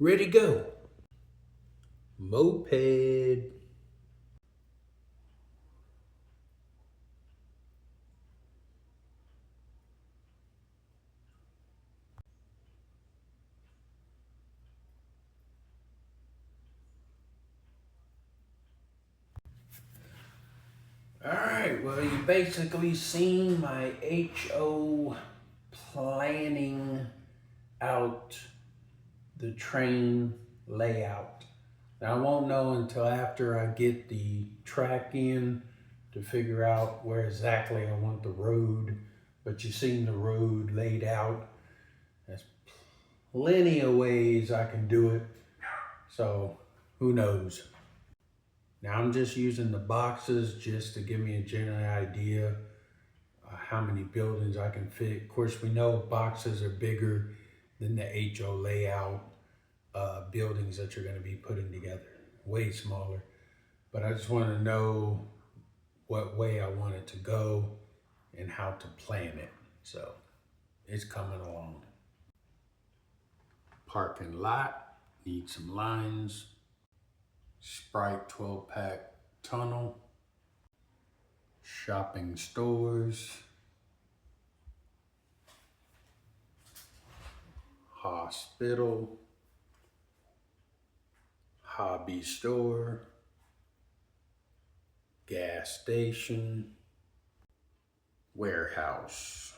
Ready, go. Moped. All right, well, you basically seen my HO planning out the train layout. Now, I won't know until after I get the track in to figure out where exactly I want the road, but you've seen the road laid out. There's plenty of ways I can do it, so who knows? Now I'm just using the boxes just to give me a general idea how many buildings I can fit. Of course, we know boxes are bigger than the HO layout buildings that you're going to be putting together, way smaller. But I just want to know what way I want it to go and how to plan it. So it's coming along. Parking lot, need some lines, Sprite 12 pack tunnel, shopping stores, hospital, hobby store, gas station, warehouse,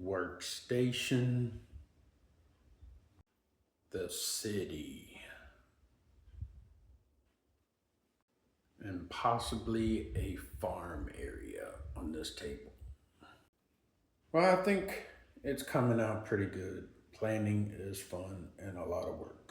workstation, the city, and possibly a farm area on this table. Well, I think it's coming out pretty good. Planning is fun and a lot of work.